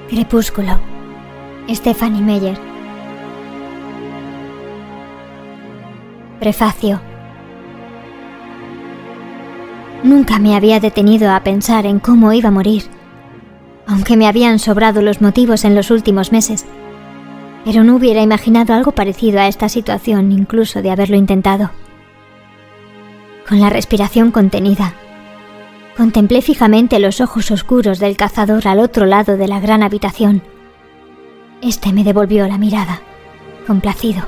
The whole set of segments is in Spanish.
Crepúsculo. Stephanie Meyer. Prefacio. Nunca me había detenido a pensar en cómo iba a morir, aunque me habían sobrado los motivos en los últimos meses, pero no hubiera imaginado algo parecido a esta situación incluso de haberlo intentado. Con la respiración contenida, contemplé fijamente los ojos oscuros del cazador al otro lado de la gran habitación. Este me devolvió la mirada, complacido.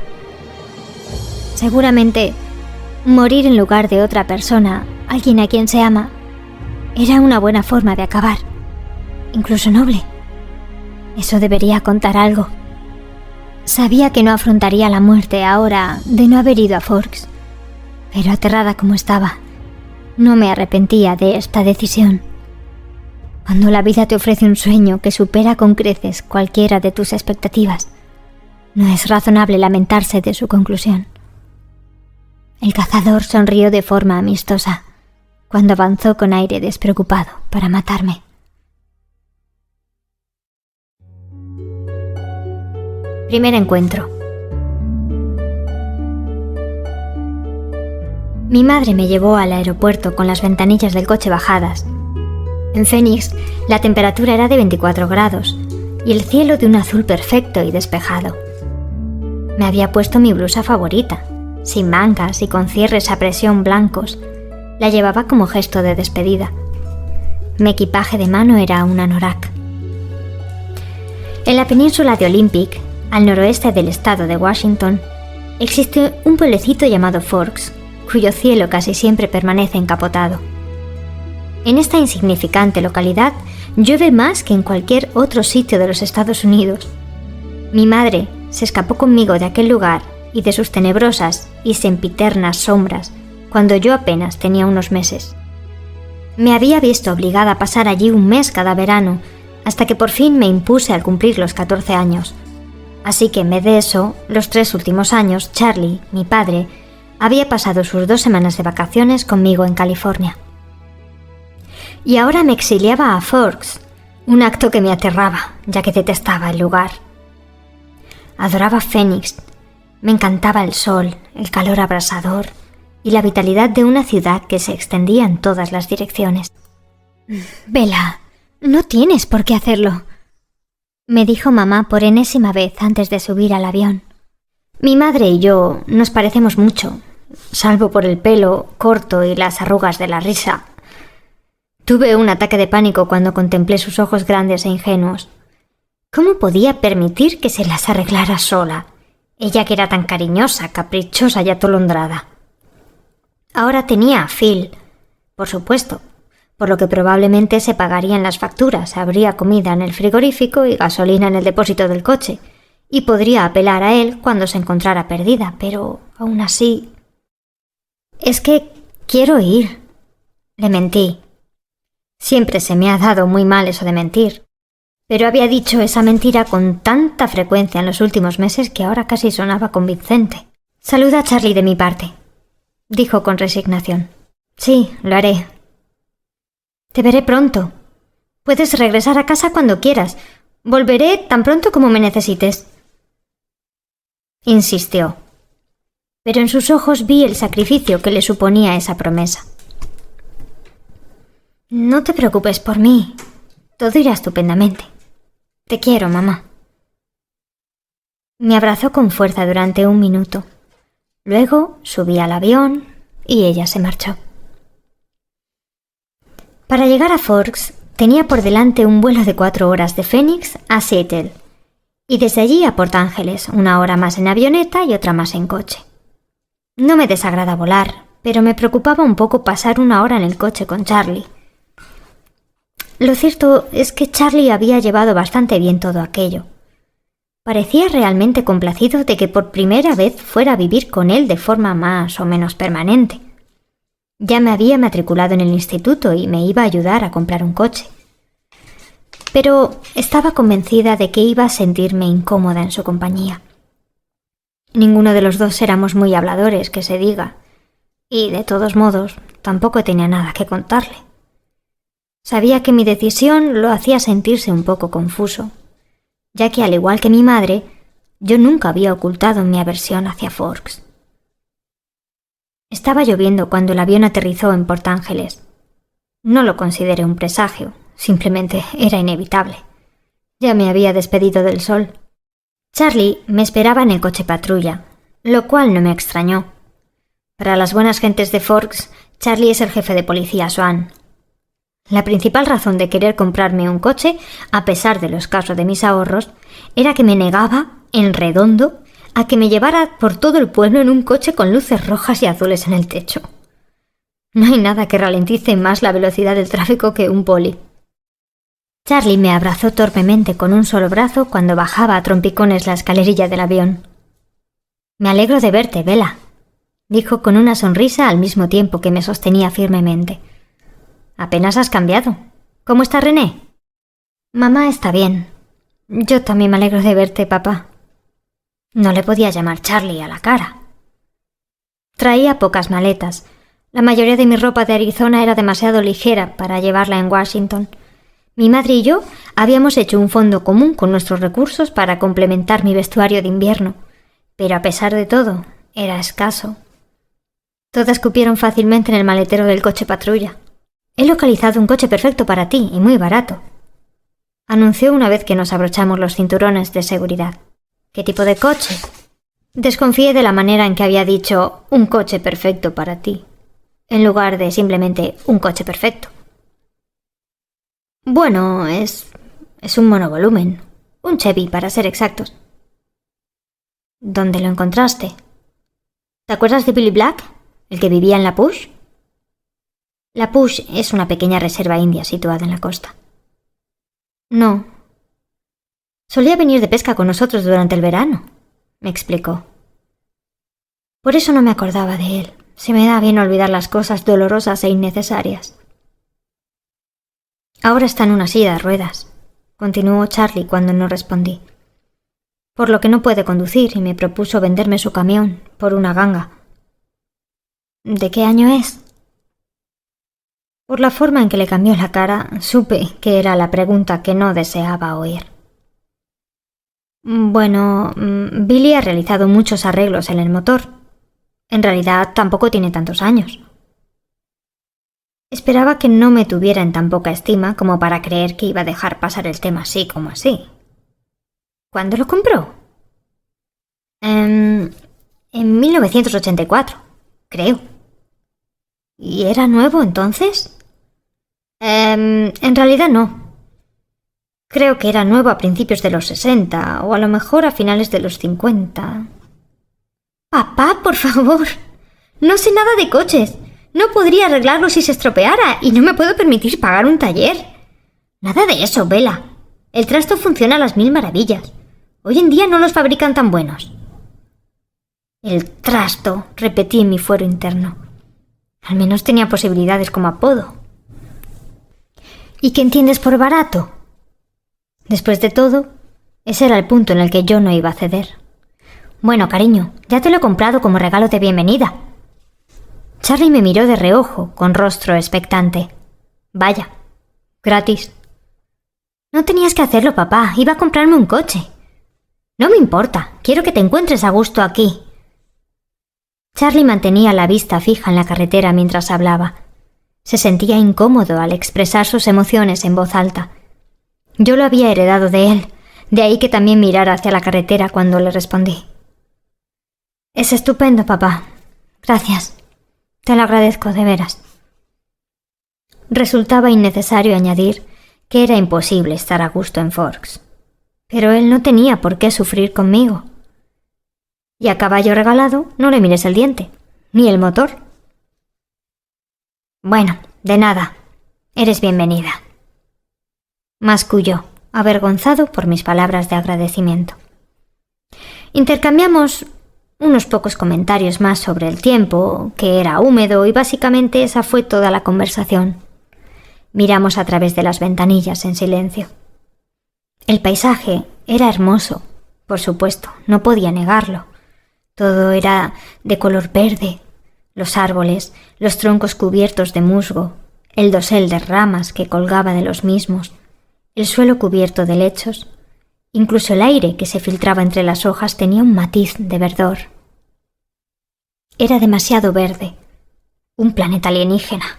Seguramente, morir en lugar de otra persona, alguien a quien se ama, era una buena forma de acabar, incluso noble. Eso debería contar algo. Sabía que no afrontaría la muerte ahora de no haber ido a Forks, pero aterrada como estaba, no me arrepentía de esta decisión. Cuando la vida te ofrece un sueño que supera con creces cualquiera de tus expectativas, no es razonable lamentarse de su conclusión. El cazador sonrió de forma amistosa cuando avanzó con aire despreocupado para matarme. Primer encuentro. Mi madre me llevó al aeropuerto con las ventanillas del coche bajadas. En Phoenix, la temperatura era de 24 grados y el cielo de un azul perfecto y despejado. Me había puesto mi blusa favorita, sin mangas y con cierres a presión blancos. La llevaba como gesto de despedida. Mi equipaje de mano era un anorak. En la península de Olympic, al noroeste del estado de Washington, existe un pueblecito llamado Forks, cuyo cielo casi siempre permanece encapotado. En esta insignificante localidad llueve más que en cualquier otro sitio de los Estados Unidos. Mi madre se escapó conmigo de aquel lugar y de sus tenebrosas y sempiternas sombras cuando yo apenas tenía unos meses. Me había visto obligada a pasar allí un mes cada verano, hasta que por fin me impuse al cumplir los 14 años. Así que en vez de eso, los 3 últimos años, Charlie, mi padre, había pasado sus 2 semanas de vacaciones conmigo en California. Y ahora me exiliaba a Forks, un acto que me aterraba, ya que detestaba el lugar. Adoraba Phoenix, me encantaba el sol, el calor abrasador y la vitalidad de una ciudad que se extendía en todas las direcciones. «Bella, no tienes por qué hacerlo», me dijo mamá por enésima vez antes de subir al avión. Mi madre y yo nos parecemos mucho, salvo por el pelo corto y las arrugas de la risa. Tuve un ataque de pánico cuando contemplé sus ojos grandes e ingenuos. ¿Cómo podía permitir que se las arreglara sola? Ella que era tan cariñosa, caprichosa y atolondrada. Ahora tenía a Phil, por supuesto, por lo que probablemente se pagarían las facturas, habría comida en el frigorífico y gasolina en el depósito del coche, y podría apelar a él cuando se encontrara perdida, pero aún así... «Es que quiero ir», le mentí. Siempre se me ha dado muy mal eso de mentir, pero había dicho esa mentira con tanta frecuencia en los últimos meses que ahora casi sonaba convincente. «Saluda a Charlie de mi parte», dijo con resignación. «Sí, lo haré. Te veré pronto. Puedes regresar a casa cuando quieras. Volveré tan pronto como me necesites», insistió. Pero en sus ojos vi el sacrificio que le suponía esa promesa. «No te preocupes por mí. Todo irá estupendamente. Te quiero, mamá». Me abrazó con fuerza durante 1 minuto. Luego subí al avión y ella se marchó. Para llegar a Forks tenía por delante un vuelo de 4 horas de Phoenix a Seattle y desde allí a Port Ángeles, 1 hora más en avioneta y otra más en coche. No me desagrada volar, pero me preocupaba un poco pasar 1 hora en el coche con Charlie. Lo cierto es que Charlie había llevado bastante bien todo aquello. Parecía realmente complacido de que por primera vez fuera a vivir con él de forma más o menos permanente. Ya me había matriculado en el instituto y me iba a ayudar a comprar un coche. Pero estaba convencida de que iba a sentirme incómoda en su compañía. Ninguno de los dos éramos muy habladores, que se diga, y de todos modos tampoco tenía nada que contarle. Sabía que mi decisión lo hacía sentirse un poco confuso, ya que al igual que mi madre, yo nunca había ocultado mi aversión hacia Forks. Estaba lloviendo cuando el avión aterrizó en Port Ángeles. No lo consideré un presagio, simplemente era inevitable. Ya me había despedido del sol. Charlie me esperaba en el coche patrulla, lo cual no me extrañó. Para las buenas gentes de Forks, Charlie es el jefe de policía Swan. La principal razón de querer comprarme un coche, a pesar de lo escaso de mis ahorros, era que me negaba, en redondo, a que me llevara por todo el pueblo en un coche con luces rojas y azules en el techo. No hay nada que ralentice más la velocidad del tráfico que un poli. Charlie me abrazó torpemente con un solo brazo cuando bajaba a trompicones la escalerilla del avión. «Me alegro de verte, Bella», dijo con una sonrisa al mismo tiempo que me sostenía firmemente. «Apenas has cambiado. ¿Cómo está René?» «Mamá está bien. Yo también me alegro de verte, papá». No le podía llamar Charlie a la cara. Traía pocas maletas. La mayoría de mi ropa de Arizona era demasiado ligera para llevarla en Washington. Mi madre y yo habíamos hecho un fondo común con nuestros recursos para complementar mi vestuario de invierno, pero a pesar de todo, era escaso. Todas cupieron fácilmente en el maletero del coche patrulla. «He localizado un coche perfecto para ti y muy barato», anunció una vez que nos abrochamos los cinturones de seguridad. «¿Qué tipo de coche?» Desconfié de la manera en que había dicho «un coche perfecto para ti», en lugar de simplemente «un coche perfecto». «Bueno, es un monovolumen, un Chevy para ser exactos». «¿Dónde lo encontraste? ¿Te acuerdas de Billy Black, el que vivía en La Push?» La Push es una pequeña reserva india situada en la costa. «No. Solía venir de pesca con nosotros durante el verano», me explicó. «Por eso no me acordaba de él. Se me da bien olvidar las cosas dolorosas e innecesarias». «Ahora está en una silla de ruedas», continuó Charlie cuando no respondí. «Por lo que no puede conducir y me propuso venderme su camión por una ganga». «¿De qué año es?» Por la forma en que le cambió la cara, supe que era la pregunta que no deseaba oír. «Bueno, Billy ha realizado muchos arreglos en el motor. En realidad tampoco tiene tantos años». Esperaba que no me tuviera en tan poca estima como para creer que iba a dejar pasar el tema así como así. «¿Cuándo lo compró?» En 1984, creo». «¿Y era nuevo entonces?» En realidad no. Creo que era nuevo a principios de los 60 o a lo mejor a finales de los 50. «Papá, por favor. No sé nada de coches. No podría arreglarlo si se estropeara y no me puedo permitir pagar un taller». «Nada de eso, Bella. El trasto funciona a las mil maravillas. Hoy en día no los fabrican tan buenos». «El trasto», repetí en mi fuero interno. Al menos tenía posibilidades como apodo. «¿Y qué entiendes por barato?» Después de todo, ese era el punto en el que yo no iba a ceder. «Bueno, cariño, ya te lo he comprado como regalo de bienvenida». Charlie me miró de reojo, con rostro expectante. «Vaya, gratis». «No tenías que hacerlo, papá. Iba a comprarme un coche». «No me importa. Quiero que te encuentres a gusto aquí». Charlie mantenía la vista fija en la carretera mientras hablaba. Se sentía incómodo al expresar sus emociones en voz alta. Yo lo había heredado de él, de ahí que también mirara hacia la carretera cuando le respondí. «Es estupendo, papá. Gracias. Te lo agradezco de veras». Resultaba innecesario añadir que era imposible estar a gusto en Forks, pero él no tenía por qué sufrir conmigo. Y a caballo regalado no le mires el diente, ni el motor. «Bueno, de nada. Eres bienvenida», masculló, avergonzado por mis palabras de agradecimiento. Intercambiamos unos pocos comentarios más sobre el tiempo, que era húmedo, y básicamente esa fue toda la conversación. Miramos a través de las ventanillas en silencio. El paisaje era hermoso, por supuesto, no podía negarlo. Todo era de color verde. Los árboles, los troncos cubiertos de musgo, el dosel de ramas que colgaba de los mismos, el suelo cubierto de helechos Incluso el aire que se filtraba entre las hojas tenía un matiz de verdor. Era demasiado verde, un planeta alienígena.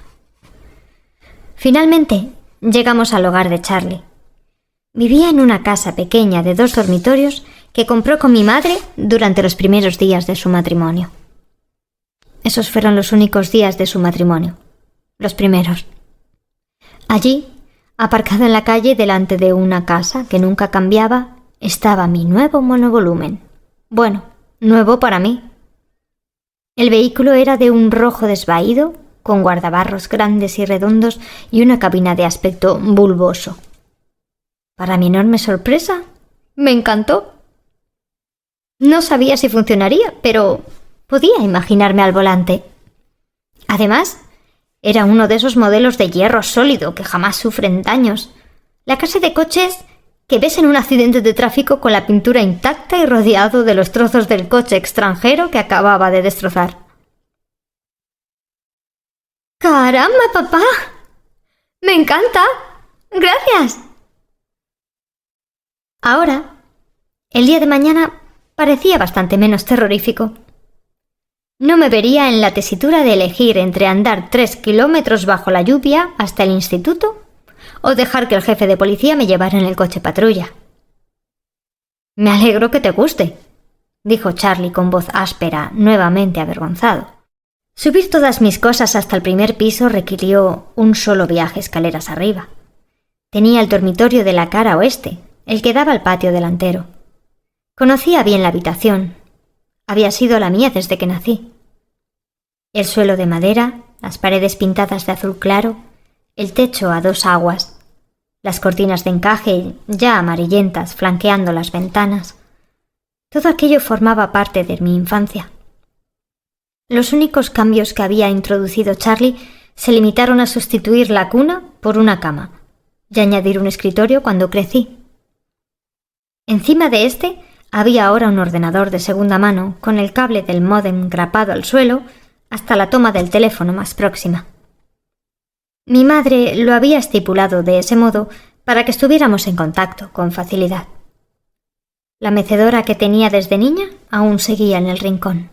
Finalmente, llegamos al hogar de Charlie. Vivía en una casa pequeña de 2 dormitorios que compró con mi madre durante los primeros días de su matrimonio. Esos fueron los únicos días de su matrimonio, los primeros. Allí, aparcado en la calle delante de una casa que nunca cambiaba, estaba mi nuevo monovolumen. Bueno, nuevo para mí. El vehículo era de un rojo desvaído, con guardabarros grandes y redondos y una cabina de aspecto bulboso. Para mi enorme sorpresa, me encantó. No sabía si funcionaría, pero podía imaginarme al volante. Además, era uno de esos modelos de hierro sólido que jamás sufren daños. La clase de coches que ves en un accidente de tráfico con la pintura intacta y rodeado de los trozos del coche extranjero que acababa de destrozar. ¡Caramba, papá! ¡Me encanta! ¡Gracias! Ahora, el día de mañana parecía bastante menos terrorífico. No me vería en la tesitura de elegir entre andar 3 kilómetros bajo la lluvia hasta el instituto o dejar que el jefe de policía me llevara en el coche patrulla. «Me alegro que te guste», dijo Charlie con voz áspera, nuevamente avergonzado. Subir todas mis cosas hasta el primer piso requirió un solo viaje escaleras arriba. Tenía el dormitorio de la cara oeste, el que daba al patio delantero. Conocía bien la habitación. Había sido la mía desde que nací. El suelo de madera, las paredes pintadas de azul claro, el techo a 2 aguas, las cortinas de encaje ya amarillentas flanqueando las ventanas. Todo aquello formaba parte de mi infancia. Los únicos cambios que había introducido Charlie se limitaron a sustituir la cuna por una cama y añadir un escritorio cuando crecí. Encima de este había ahora un ordenador de segunda mano con el cable del módem grapado al suelo hasta la toma del teléfono más próxima. Mi madre lo había estipulado de ese modo para que estuviéramos en contacto con facilidad. La mecedora que tenía desde niña aún seguía en el rincón.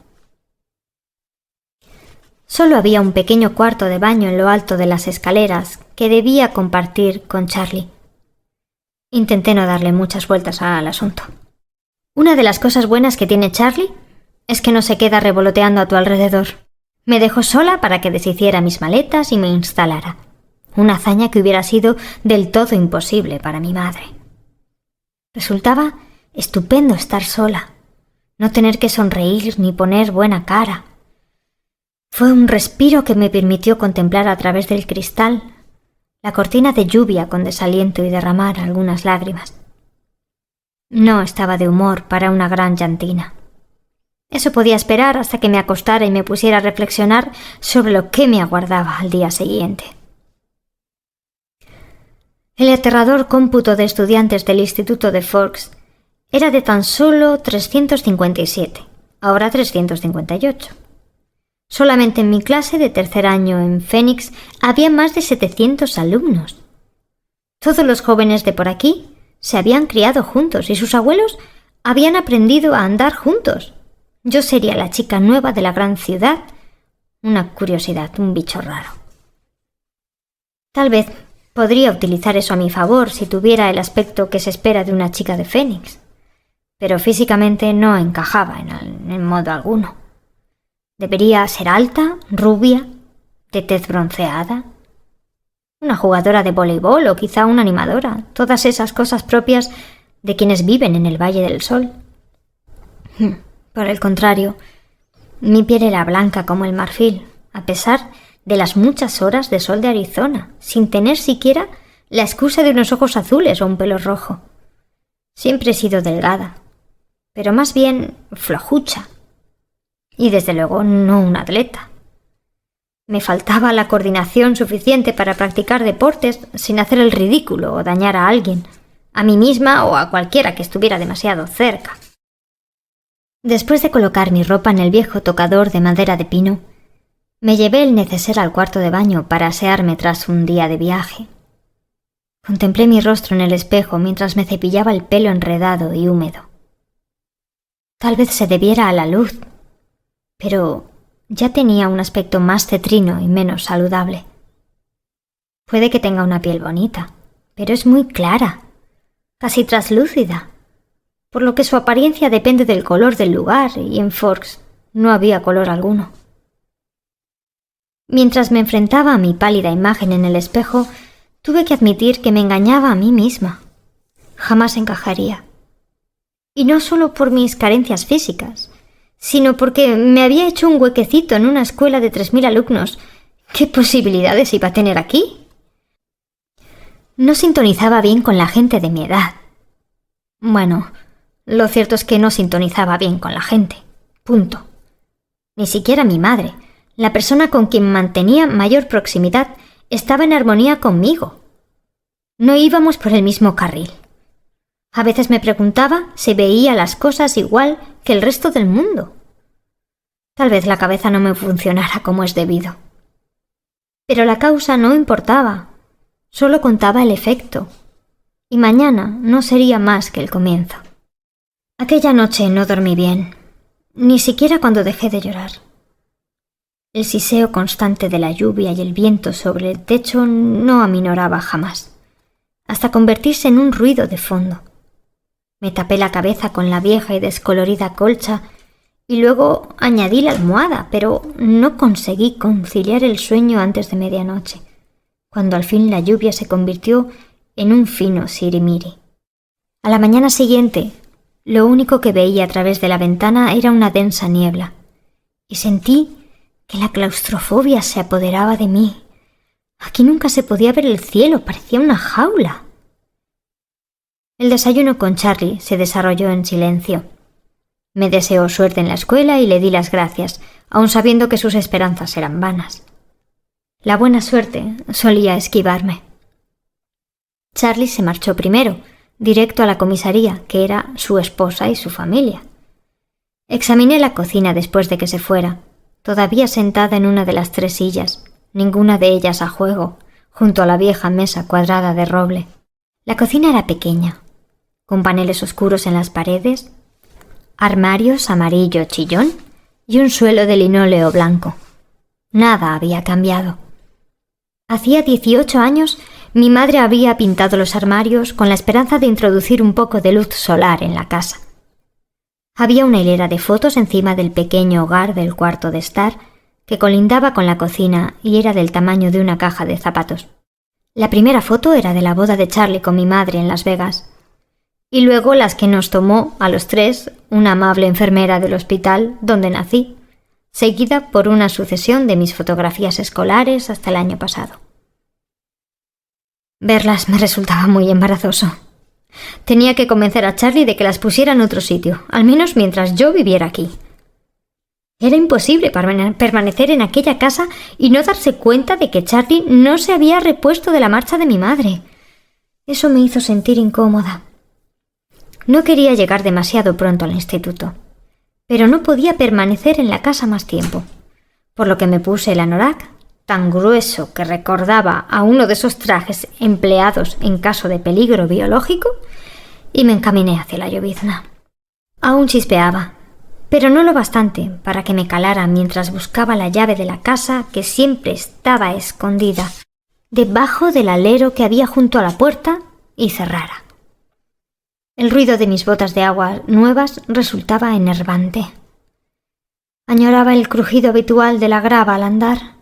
Solo había un pequeño cuarto de baño en lo alto de las escaleras que debía compartir con Charlie. Intenté no darle muchas vueltas al asunto. Una de las cosas buenas que tiene Charlie es que no se queda revoloteando a tu alrededor. Me dejó sola para que deshiciera mis maletas y me instalara. Una hazaña que hubiera sido del todo imposible para mi madre. Resultaba estupendo estar sola, no tener que sonreír ni poner buena cara. Fue un respiro que me permitió contemplar a través del cristal la cortina de lluvia con desaliento y derramar algunas lágrimas. No estaba de humor para una gran llantina. Eso podía esperar hasta que me acostara y me pusiera a reflexionar sobre lo que me aguardaba al día siguiente. El aterrador cómputo de estudiantes del Instituto de Forks era de tan solo 357, ahora 358. Solamente en mi clase de tercer año en Phoenix había más de 700 alumnos. Todos los jóvenes de por aquí se habían criado juntos y sus abuelos habían aprendido a andar juntos. Yo sería la chica nueva de la gran ciudad, una curiosidad, un bicho raro. Tal vez podría utilizar eso a mi favor si tuviera el aspecto que se espera de una chica de Phoenix, pero físicamente no encajaba en modo alguno. Debería ser alta, rubia, de tez bronceada, una jugadora de voleibol o quizá una animadora, todas esas cosas propias de quienes viven en el Valle del Sol. Por el contrario, mi piel era blanca como el marfil, a pesar de las muchas horas de sol de Arizona, sin tener siquiera la excusa de unos ojos azules o un pelo rojo. Siempre he sido delgada, pero más bien flojucha. Y desde luego no un atleta. Me faltaba la coordinación suficiente para practicar deportes sin hacer el ridículo o dañar a alguien, a mí misma o a cualquiera que estuviera demasiado cerca. Después de colocar mi ropa en el viejo tocador de madera de pino, me llevé el neceser al cuarto de baño para asearme tras un día de viaje. Contemplé mi rostro en el espejo mientras me cepillaba el pelo enredado y húmedo. Tal vez se debiera a la luz, pero ya tenía un aspecto más cetrino y menos saludable. Puede que tenga una piel bonita, pero es muy clara, casi traslúcida, por lo que su apariencia depende del color del lugar, y en Forks no había color alguno. Mientras me enfrentaba a mi pálida imagen en el espejo, tuve que admitir que me engañaba a mí misma. Jamás encajaría. Y no solo por mis carencias físicas, sino porque me había hecho un huequecito en una escuela de 3000 alumnos. ¿Qué posibilidades iba a tener aquí? No sintonizaba bien con la gente de mi edad. Bueno, lo cierto es que no sintonizaba bien con la gente. Punto. Ni siquiera mi madre, la persona con quien mantenía mayor proximidad, estaba en armonía conmigo. No íbamos por el mismo carril. A veces me preguntaba si veía las cosas igual que el resto del mundo. Tal vez la cabeza no me funcionara como es debido. Pero la causa no importaba, solo contaba el efecto, y mañana no sería más que el comienzo. Aquella noche no dormí bien, ni siquiera cuando dejé de llorar. El siseo constante de la lluvia y el viento sobre el techo no aminoraba jamás, hasta convertirse en un ruido de fondo. Me tapé la cabeza con la vieja y descolorida colcha y luego añadí la almohada, pero no conseguí conciliar el sueño antes de medianoche, cuando al fin la lluvia se convirtió en un fino sirimiri. A la mañana siguiente, lo único que veía a través de la ventana era una densa niebla, y sentí que la claustrofobia se apoderaba de mí. Aquí nunca se podía ver el cielo, parecía una jaula. El desayuno con Charlie se desarrolló en silencio. Me deseó suerte en la escuela y le di las gracias, aun sabiendo que sus esperanzas eran vanas. La buena suerte solía esquivarme. Charlie se marchó primero, directo a la comisaría, que era su esposa y su familia. Examiné la cocina después de que se fuera, todavía sentada en una de las 3 sillas, ninguna de ellas a juego, junto a la vieja mesa cuadrada de roble. La cocina era pequeña, con paneles oscuros en las paredes, armarios amarillo chillón y un suelo de linóleo blanco. Nada había cambiado. Hacía 18 años mi madre había pintado los armarios con la esperanza de introducir un poco de luz solar en la casa. Había una hilera de fotos encima del pequeño hogar del cuarto de estar que colindaba con la cocina y era del tamaño de una caja de zapatos. La primera foto era de la boda de Charlie con mi madre en Las Vegas, y luego las que nos tomó a los 3 una amable enfermera del hospital donde nací, seguida por una sucesión de mis fotografías escolares hasta el año pasado. Verlas me resultaba muy embarazoso. Tenía que convencer a Charlie de que las pusiera en otro sitio, al menos mientras yo viviera aquí. Era imposible permanecer en aquella casa y no darse cuenta de que Charlie no se había repuesto de la marcha de mi madre. Eso me hizo sentir incómoda. No quería llegar demasiado pronto al instituto, pero no podía permanecer en la casa más tiempo, por lo que me puse el anorak, tan grueso que recordaba a uno de esos trajes empleados en caso de peligro biológico, y me encaminé hacia la llovizna. Aún chispeaba, pero no lo bastante para que me calara mientras buscaba la llave de la casa que siempre estaba escondida debajo del alero que había junto a la puerta y cerrara. El ruido de mis botas de agua nuevas resultaba enervante. Añoraba el crujido habitual de la grava al andar.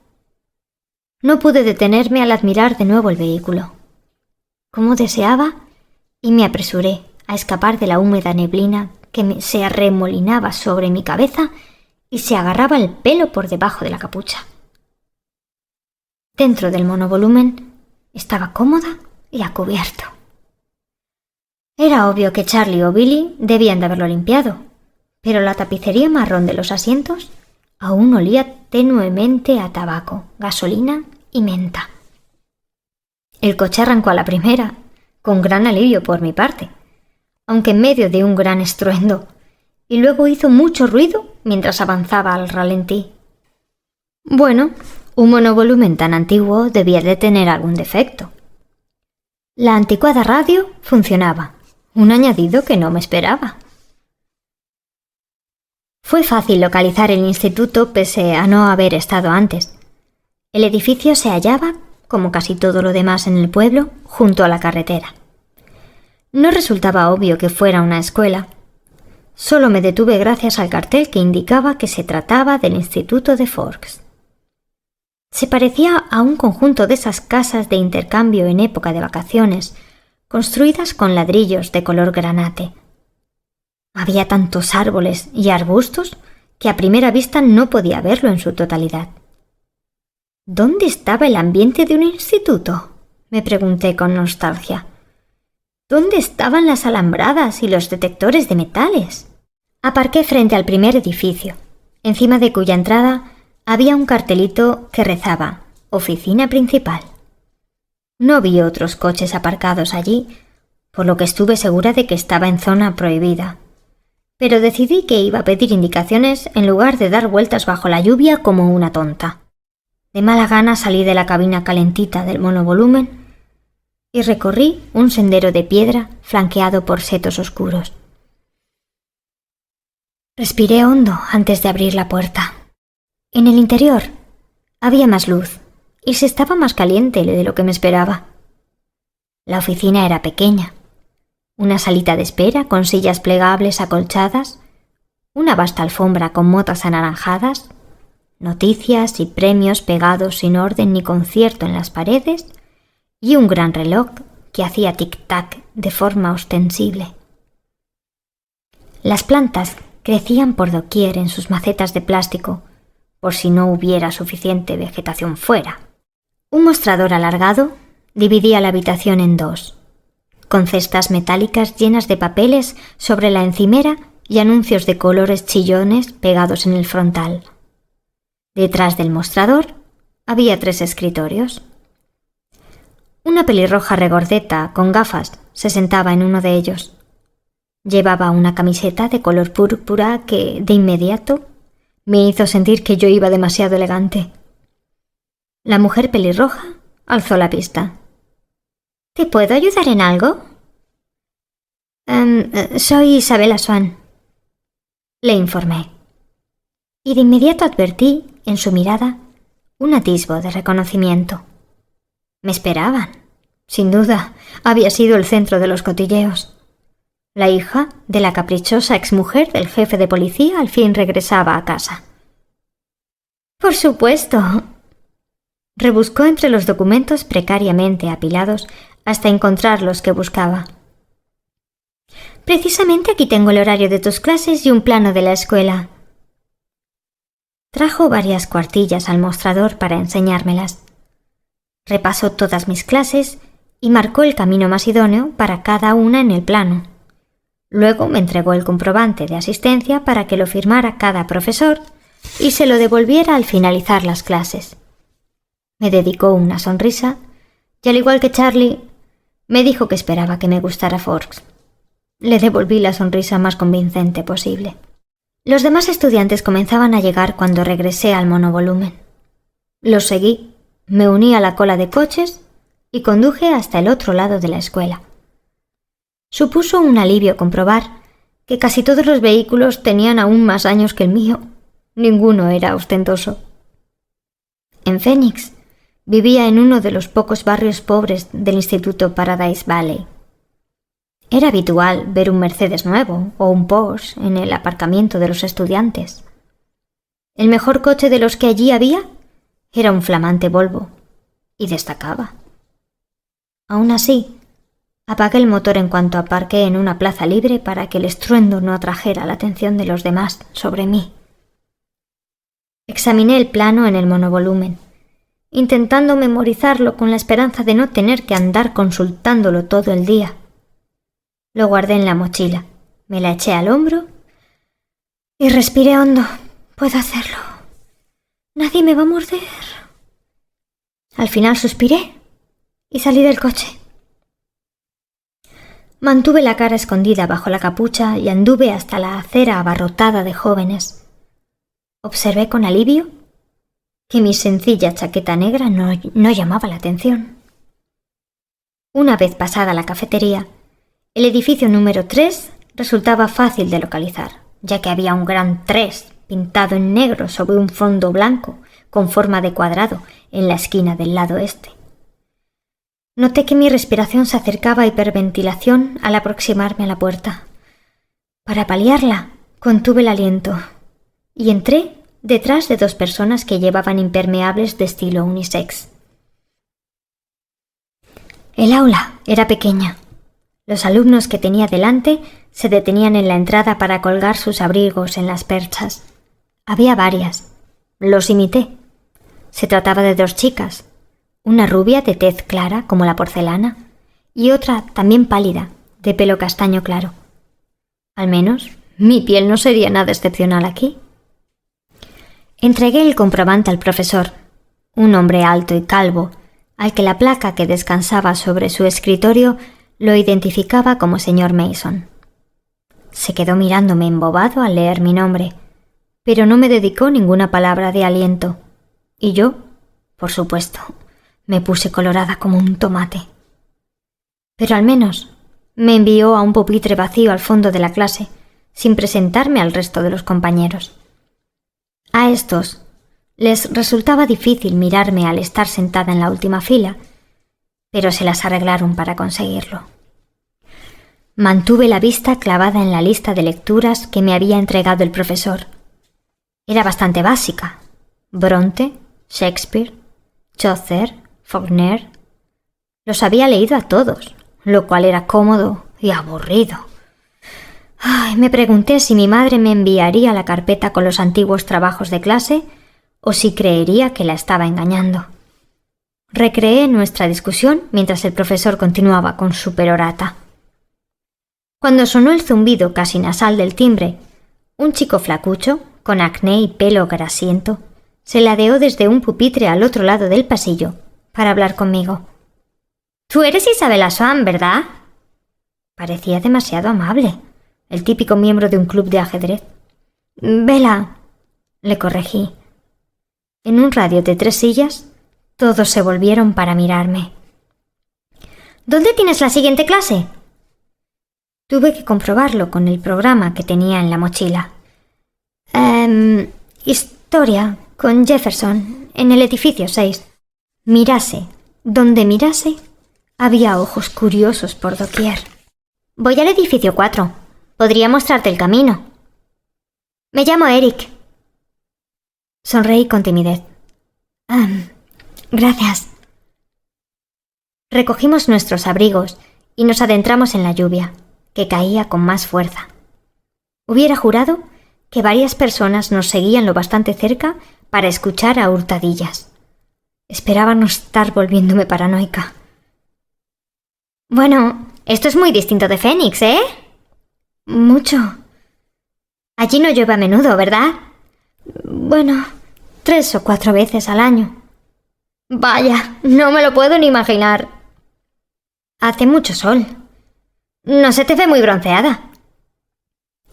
No pude detenerme al admirar de nuevo el vehículo. Como deseaba, y me apresuré a escapar de la húmeda neblina que se arremolinaba sobre mi cabeza y se agarraba el pelo por debajo de la capucha. Dentro del monovolumen estaba cómoda y a cubierto. Era obvio que Charlie o Billy debían de haberlo limpiado, pero la tapicería marrón de los asientos aún olía tenuemente a tabaco, gasolina y menta. El coche arrancó a la primera, con gran alivio por mi parte, aunque en medio de un gran estruendo, y luego hizo mucho ruido mientras avanzaba al ralentí. Bueno, un monovolumen tan antiguo debía de tener algún defecto. La anticuada radio funcionaba, un añadido que no me esperaba. Fue fácil localizar el instituto pese a no haber estado antes. El edificio se hallaba, como casi todo lo demás en el pueblo, junto a la carretera. No resultaba obvio que fuera una escuela. Solo me detuve gracias al cartel que indicaba que se trataba del Instituto de Forks. Se parecía a un conjunto de esas casas de intercambio en época de vacaciones, construidas con ladrillos de color granate. Había tantos árboles y arbustos que a primera vista no podía verlo en su totalidad. ¿Dónde estaba el ambiente de un instituto?, me pregunté con nostalgia. ¿Dónde estaban las alambradas y los detectores de metales? Aparqué frente al primer edificio, encima de cuya entrada había un cartelito que rezaba «Oficina principal». No vi otros coches aparcados allí, por lo que estuve segura de que estaba en zona prohibida. Pero decidí que iba a pedir indicaciones en lugar de dar vueltas bajo la lluvia como una tonta. De mala gana salí de la cabina calentita del monovolumen y recorrí un sendero de piedra flanqueado por setos oscuros. Respiré hondo antes de abrir la puerta. En el interior había más luz y se estaba más caliente de lo que me esperaba. La oficina era pequeña. Una salita de espera con sillas plegables acolchadas, una vasta alfombra con motas anaranjadas, noticias y premios pegados sin orden ni concierto en las paredes y un gran reloj que hacía tic-tac de forma ostensible. Las plantas crecían por doquier en sus macetas de plástico, por si no hubiera suficiente vegetación fuera. Un mostrador alargado dividía la habitación en dos, con cestas metálicas llenas de papeles sobre la encimera y anuncios de colores chillones pegados en el frontal. Detrás del mostrador había 3 escritorios. Una pelirroja regordeta con gafas se sentaba en uno de ellos. Llevaba una camiseta de color púrpura que, de inmediato, me hizo sentir que yo iba demasiado elegante. La mujer pelirroja alzó la vista. ¿Te puedo ayudar en algo? Soy Isabella Swan, le informé. Y de inmediato advertí en su mirada un atisbo de reconocimiento. Me esperaban. Sin duda, había sido el centro de los cotilleos. La hija de la caprichosa exmujer del jefe de policía al fin regresaba a casa. «Por supuesto». Rebuscó entre los documentos precariamente apilados hasta encontrar los que buscaba. «Precisamente aquí tengo el horario de tus clases y un plano de la escuela». Trajo varias cuartillas al mostrador para enseñármelas. Repasó todas mis clases y marcó el camino más idóneo para cada una en el plano. Luego me entregó el comprobante de asistencia para que lo firmara cada profesor y se lo devolviera al finalizar las clases. Me dedicó una sonrisa y, al igual que Charlie, me dijo que esperaba que me gustara Forks. Le devolví la sonrisa más convincente posible. Los demás estudiantes comenzaban a llegar cuando regresé al monovolumen. Los seguí, me uní a la cola de coches y conduje hasta el otro lado de la escuela. Supuso un alivio comprobar que casi todos los vehículos tenían aún más años que el mío. Ninguno era ostentoso. En Phoenix vivía en uno de los pocos barrios pobres del Instituto Paradise Valley. Era habitual ver un Mercedes nuevo o un Porsche en el aparcamiento de los estudiantes. El mejor coche de los que allí había era un flamante Volvo, y destacaba. Aún así, apagué el motor en cuanto aparqué en una plaza libre para que el estruendo no atrajera la atención de los demás sobre mí. Examiné el plano en el monovolumen, intentando memorizarlo con la esperanza de no tener que andar consultándolo todo el día. Lo guardé en la mochila, me la eché al hombro y respiré hondo. Puedo hacerlo. Nadie me va a morder. Al final suspiré y salí del coche. Mantuve la cara escondida bajo la capucha y anduve hasta la acera abarrotada de jóvenes. Observé con alivio que mi sencilla chaqueta negra no llamaba la atención. Una vez pasada la cafetería, el edificio número 3 resultaba fácil de localizar, ya que había un gran 3 pintado en negro sobre un fondo blanco con forma de cuadrado en la esquina del lado este. Noté que mi respiración se acercaba a hiperventilación al aproximarme a la puerta. Para paliarla, contuve el aliento y entré detrás de 2 personas que llevaban impermeables de estilo unisex. El aula era pequeña. Los alumnos que tenía delante se detenían en la entrada para colgar sus abrigos en las perchas. Había varias. Los imité. Se trataba de 2 chicas, una rubia de tez clara como la porcelana y otra también pálida, de pelo castaño claro. Al menos, mi piel no sería nada excepcional aquí. Entregué el comprobante al profesor, un hombre alto y calvo, al que la placa que descansaba sobre su escritorio lo identificaba como señor Mason. Se quedó mirándome embobado al leer mi nombre, pero no me dedicó ninguna palabra de aliento. Y yo, por supuesto, me puse colorada como un tomate. Pero al menos me envió a un pupitre vacío al fondo de la clase, sin presentarme al resto de los compañeros. A estos les resultaba difícil mirarme al estar sentada en la última fila, pero se las arreglaron para conseguirlo. Mantuve la vista clavada en la lista de lecturas que me había entregado el profesor. Era bastante básica. Bronte, Shakespeare, Chaucer, Faulkner. Los había leído a todos, lo cual era cómodo y aburrido. Me pregunté si mi madre me enviaría la carpeta con los antiguos trabajos de clase o si creería que la estaba engañando. Recreé nuestra discusión mientras el profesor continuaba con su perorata. Cuando sonó el zumbido casi nasal del timbre, un chico flacucho, con acné y pelo grasiento, se ladeó desde un pupitre al otro lado del pasillo para hablar conmigo. «Tú eres Isabella Swan, ¿verdad?» Parecía demasiado amable, el típico miembro de un club de ajedrez. «Bella», le corregí. En un radio de 3 sillas, todos se volvieron para mirarme. «¿Dónde tienes la siguiente clase?» Tuve que comprobarlo con el programa que tenía en la mochila. Historia, con Jefferson, en el edificio 6. Mirase, donde mirase, había ojos curiosos por doquier. «Voy al edificio 4. Podría mostrarte el camino». «Me llamo Eric». Sonreí con timidez. Gracias». Recogimos nuestros abrigos y nos adentramos en la lluvia, que caía con más fuerza. Hubiera jurado que varias personas nos seguían lo bastante cerca para escuchar a hurtadillas. Esperaba no estar volviéndome paranoica. «Bueno, esto es muy distinto de Phoenix, ¿eh?» «Mucho». «Allí no llueve a menudo, ¿verdad?» «Bueno, 3 o 4 veces al año». «Vaya, no me lo puedo ni imaginar». «Hace mucho sol». «No se te ve muy bronceada».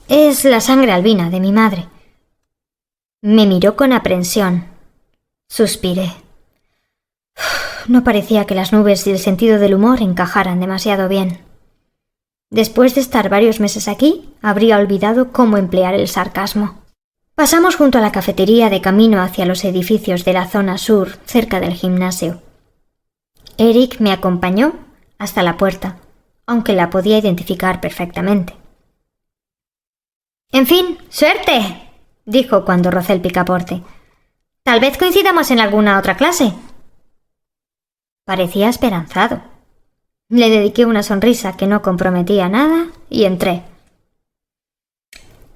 «Es la sangre albina de mi madre». Me miró con aprensión. Suspiré. No parecía que las nubes y el sentido del humor encajaran demasiado bien. Después de estar varios meses aquí, habría olvidado cómo emplear el sarcasmo. Pasamos junto a la cafetería de camino hacia los edificios de la zona sur, cerca del gimnasio. Eric me acompañó hasta la puerta, aunque la podía identificar perfectamente. «En fin, suerte», dijo cuando rocé el picaporte. «Tal vez coincidamos en alguna otra clase». Parecía esperanzado. Le dediqué una sonrisa que no comprometía nada y entré.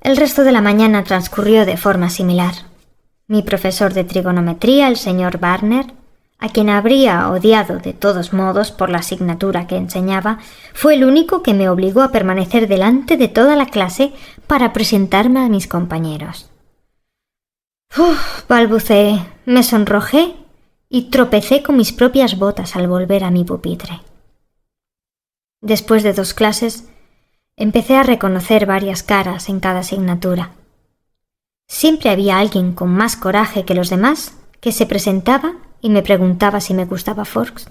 El resto de la mañana transcurrió de forma similar. Mi profesor de trigonometría, el señor Barner, a quien habría odiado de todos modos por la asignatura que enseñaba, fue el único que me obligó a permanecer delante de toda la clase para presentarme a mis compañeros. Balbuceé, me sonrojé y tropecé con mis propias botas al volver a mi pupitre. Después de 2 clases, empecé a reconocer varias caras en cada asignatura. Siempre había alguien con más coraje que los demás que se presentaba y me preguntaba si me gustaba Forks.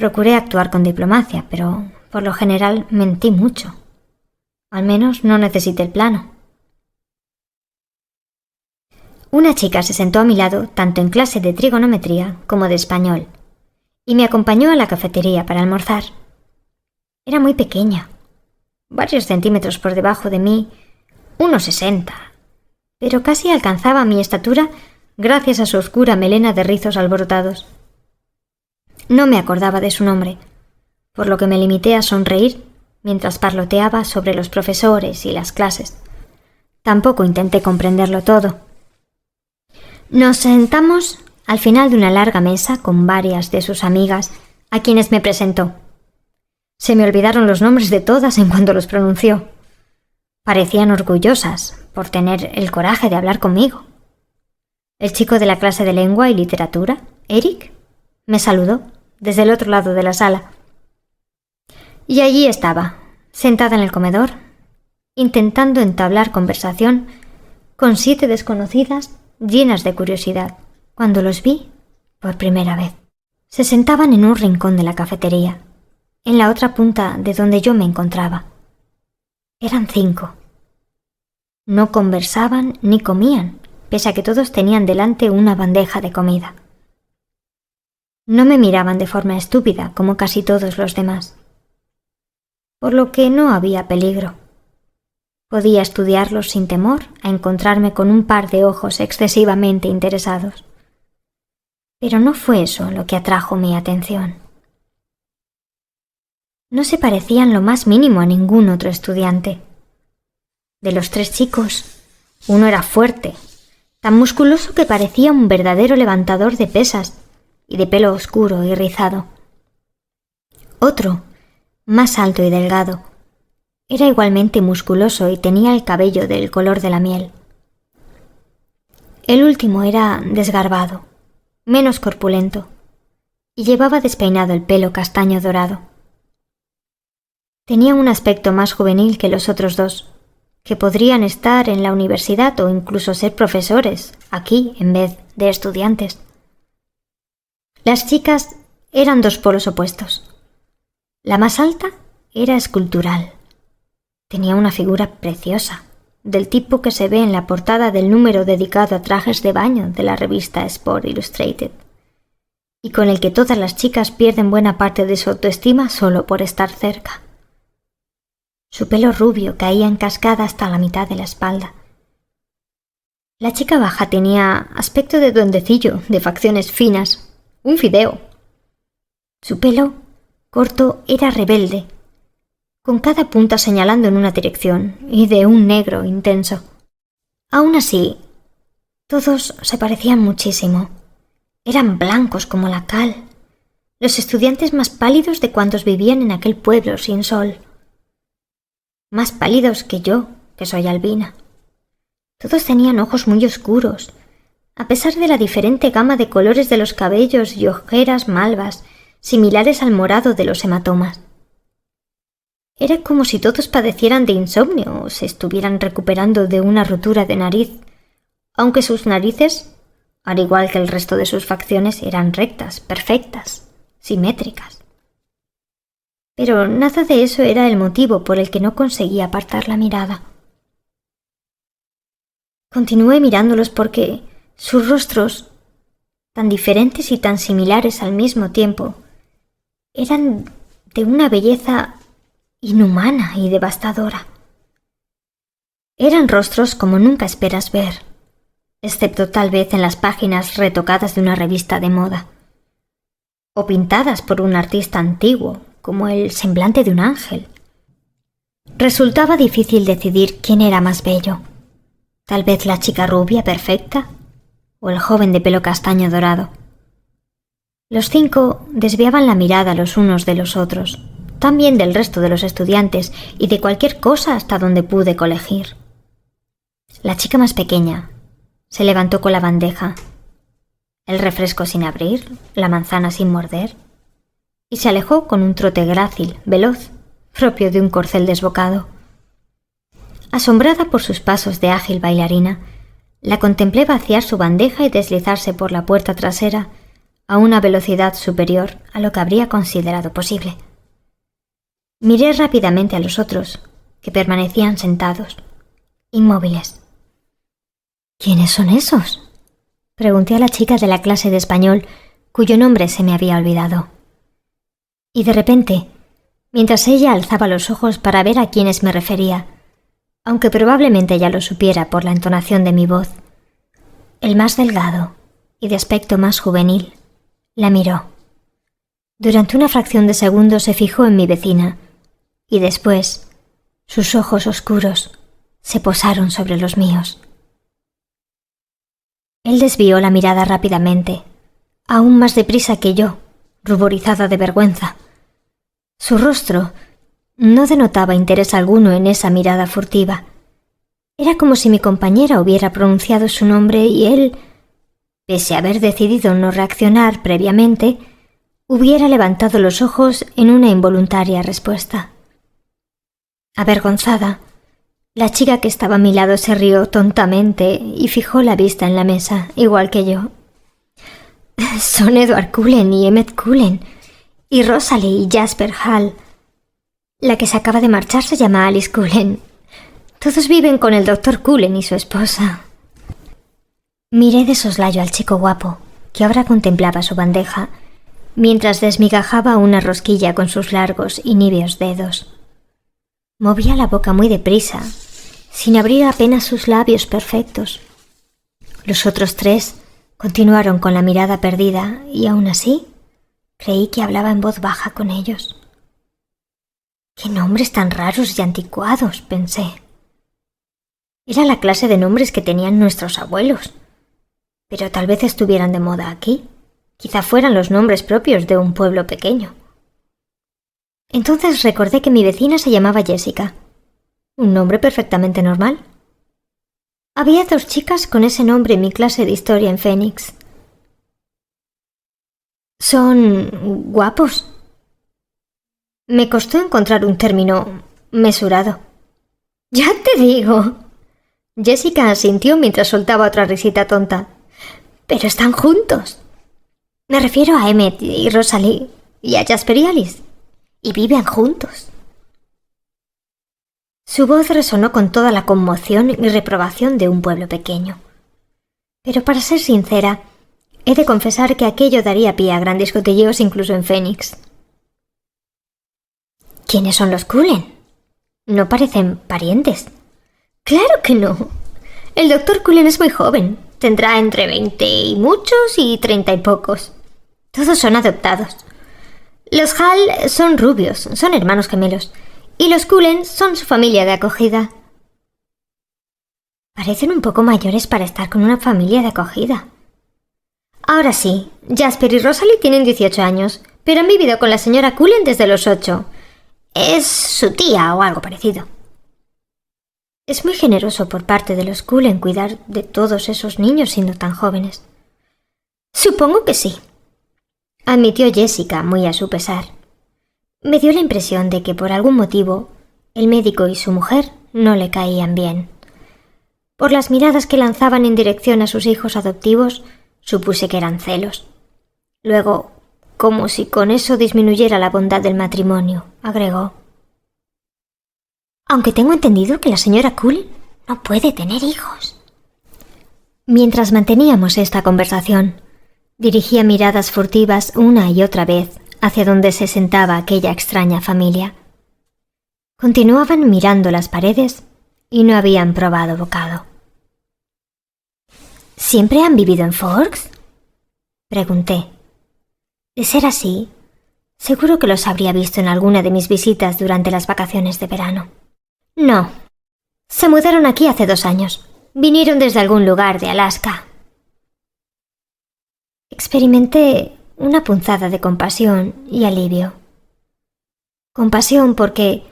Procuré actuar con diplomacia, pero por lo general mentí mucho. Al menos no necesité el plano. Una chica se sentó a mi lado tanto en clase de trigonometría como de español y me acompañó a la cafetería para almorzar. Era muy pequeña, varios centímetros por debajo de mí, 1,60, pero casi alcanzaba mi estatura gracias a su oscura melena de rizos alborotados. No me acordaba de su nombre, por lo que me limité a sonreír mientras parloteaba sobre los profesores y las clases. Tampoco intenté comprenderlo todo. Nos sentamos al final de una larga mesa con varias de sus amigas, a quienes me presentó. Se me olvidaron los nombres de todas en cuanto los pronunció. Parecían orgullosas por tener el coraje de hablar conmigo. El chico de la clase de lengua y literatura, Eric, me saludó desde el otro lado de la sala. Y allí estaba, sentada en el comedor, intentando entablar conversación con 7 desconocidas llenas de curiosidad, cuando los vi por primera vez. Se sentaban en un rincón de la cafetería, en la otra punta de donde yo me encontraba. Eran 5. No conversaban ni comían, pese a que todos tenían delante una bandeja de comida. No me miraban de forma estúpida como casi todos los demás, por lo que no había peligro. Podía estudiarlos sin temor a encontrarme con un par de ojos excesivamente interesados. Pero no fue eso lo que atrajo mi atención. No se parecían lo más mínimo a ningún otro estudiante. De los 3 chicos, uno era fuerte, tan musculoso que parecía un verdadero levantador de pesas y de pelo oscuro y rizado. Otro, más alto y delgado, era igualmente musculoso y tenía el cabello del color de la miel. El último era desgarbado, menos corpulento, y llevaba despeinado el pelo castaño dorado. Tenía un aspecto más juvenil que los otros 2, que podrían estar en la universidad o incluso ser profesores aquí en vez de estudiantes. Las chicas eran 2 polos opuestos. La más alta era escultural. Tenía una figura preciosa, del tipo que se ve en la portada del número dedicado a trajes de baño de la revista Sport Illustrated, y con el que todas las chicas pierden buena parte de su autoestima solo por estar cerca. Su pelo rubio caía en cascada hasta la mitad de la espalda. La chica baja tenía aspecto de duendecillo, de facciones finas, un fideo. Su pelo, corto, era rebelde, con cada punta señalando en una dirección y de un negro intenso. Aún así, todos se parecían muchísimo. Eran blancos como la cal, los estudiantes más pálidos de cuantos vivían en aquel pueblo sin sol. Más pálidos que yo, que soy albina. Todos tenían ojos muy oscuros, a pesar de la diferente gama de colores de los cabellos y ojeras malvas, similares al morado de los hematomas. Era como si todos padecieran de insomnio o se estuvieran recuperando de una rotura de nariz, aunque sus narices, al igual que el resto de sus facciones, eran rectas, perfectas, simétricas. Pero nada de eso era el motivo por el que no conseguía apartar la mirada. Continué mirándolos porque sus rostros, tan diferentes y tan similares al mismo tiempo, eran de una belleza inhumana y devastadora. Eran rostros como nunca esperas ver, excepto tal vez en las páginas retocadas de una revista de moda, o pintadas por un artista antiguo, como el semblante de un ángel. Resultaba difícil decidir quién era más bello, tal vez la chica rubia perfecta o el joven de pelo castaño dorado. Los 5 desviaban la mirada los unos de los otros, también del resto de los estudiantes y de cualquier cosa hasta donde pude colegir. La chica más pequeña se levantó con la bandeja, el refresco sin abrir, la manzana sin morder, y se alejó con un trote grácil, veloz, propio de un corcel desbocado. Asombrada por sus pasos de ágil bailarina, la contemplé vaciar su bandeja y deslizarse por la puerta trasera, a una velocidad superior a lo que habría considerado posible. Miré rápidamente a los otros, que permanecían sentados, inmóviles. ¿Quiénes son esos?, pregunté a la chica de la clase de español, cuyo nombre se me había olvidado. Y de repente, mientras ella alzaba los ojos para ver a quiénes me refería, aunque probablemente ya lo supiera por la entonación de mi voz, el más delgado y de aspecto más juvenil la miró. Durante una fracción de segundo se fijó en mi vecina y después sus ojos oscuros se posaron sobre los míos. Él desvió la mirada rápidamente, aún más deprisa que yo, ruborizada de vergüenza. Su rostro no denotaba interés alguno en esa mirada furtiva. Era como si mi compañera hubiera pronunciado su nombre y él, pese a haber decidido no reaccionar previamente, hubiera levantado los ojos en una involuntaria respuesta. Avergonzada, la chica que estaba a mi lado se rió tontamente y fijó la vista en la mesa, igual que yo. Son Edward Cullen y Emmett Cullen, y Rosalie y Jasper Hall. La que se acaba de marchar se llama Alice Cullen. Todos viven con el doctor Cullen y su esposa. Miré de soslayo al chico guapo, que ahora contemplaba su bandeja, mientras desmigajaba una rosquilla con sus largos y níveos dedos. Movía la boca muy deprisa, sin abrir apenas sus labios perfectos. Los otros tres continuaron con la mirada perdida y aún así creí que hablaba en voz baja con ellos. ¡Qué nombres tan raros y anticuados!, pensé. Era la clase de nombres que tenían nuestros abuelos, pero tal vez estuvieran de moda aquí. Quizá fueran los nombres propios de un pueblo pequeño. Entonces recordé que mi vecina se llamaba Jessica, un nombre perfectamente normal. Había 2 chicas con ese nombre en mi clase de historia en Phoenix. ¿Son guapos? Me costó encontrar un término mesurado. ¡Ya te digo! Jessica asintió mientras soltaba otra risita tonta. ¡Pero están juntos! Me refiero a Emmett y Rosalie y a Jasper y Alice. Y viven juntos. Su voz resonó con toda la conmoción y reprobación de un pueblo pequeño. Pero para ser sincera, he de confesar que aquello daría pie a grandes cotilleos incluso en Phoenix. ¿Quiénes son los Cullen? ¿No parecen parientes? ¡Claro que no! El doctor Cullen es muy joven. Tendrá entre 20 y muchos y 30 y pocos. Todos son adoptados. Los Hall son rubios, son hermanos gemelos, y los Cullen son su familia de acogida. Parecen un poco mayores para estar con una familia de acogida. Ahora sí, Jasper y Rosalie tienen 18 años, pero han vivido con la señora Cullen desde los 8. Es su tía o algo parecido. Es muy generoso por parte de los Cullen cuidar de todos esos niños siendo tan jóvenes. Supongo que sí, admitió Jessica muy a su pesar. Me dio la impresión de que por algún motivo el médico y su mujer no le caían bien. Por las miradas que lanzaban en dirección a sus hijos adoptivos, supuse que eran celos. Luego, como si con eso disminuyera la bondad del matrimonio, agregó: aunque tengo entendido que la señora Cullen no puede tener hijos. Mientras manteníamos esta conversación, dirigía miradas furtivas una y otra vez hacia donde se sentaba aquella extraña familia. Continuaban mirando las paredes y no habían probado bocado. ¿Siempre han vivido en Forks?, pregunté. De ser así, seguro que los habría visto en alguna de mis visitas durante las vacaciones de verano. No. Se mudaron aquí hace 2 años. Vinieron desde algún lugar de Alaska. Experimenté una punzada de compasión y alivio. Compasión porque,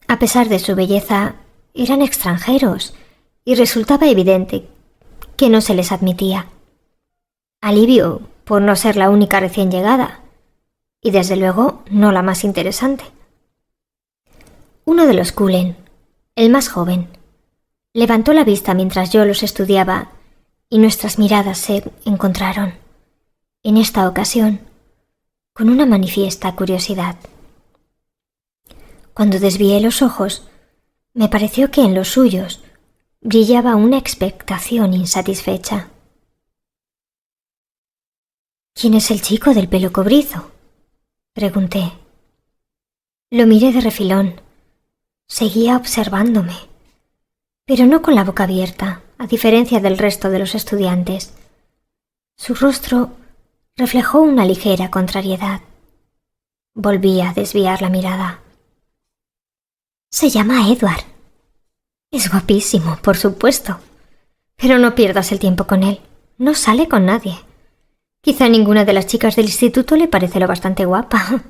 a pesar de su belleza, eran extranjeros y resultaba evidente que no se les admitía. Alivio por no ser la única recién llegada y, desde luego, no la más interesante. Uno de los Cullen, el más joven, levantó la vista mientras yo los estudiaba y nuestras miradas se encontraron. en esta ocasión, con una manifiesta curiosidad. Cuando desvié los ojos, me pareció que en los suyos brillaba una expectación insatisfecha. —¿Quién es el chico del pelo cobrizo? —pregunté. Lo miré de refilón. Seguía observándome, pero no con la boca abierta, a diferencia del resto de los estudiantes. Su rostro reflejó una ligera contrariedad. Volví a desviar la mirada. Se llama Edward. Es guapísimo, por supuesto. Pero no pierdas el tiempo con él. No sale con nadie. Quizá ninguna de las chicas del instituto le parece lo bastante guapa,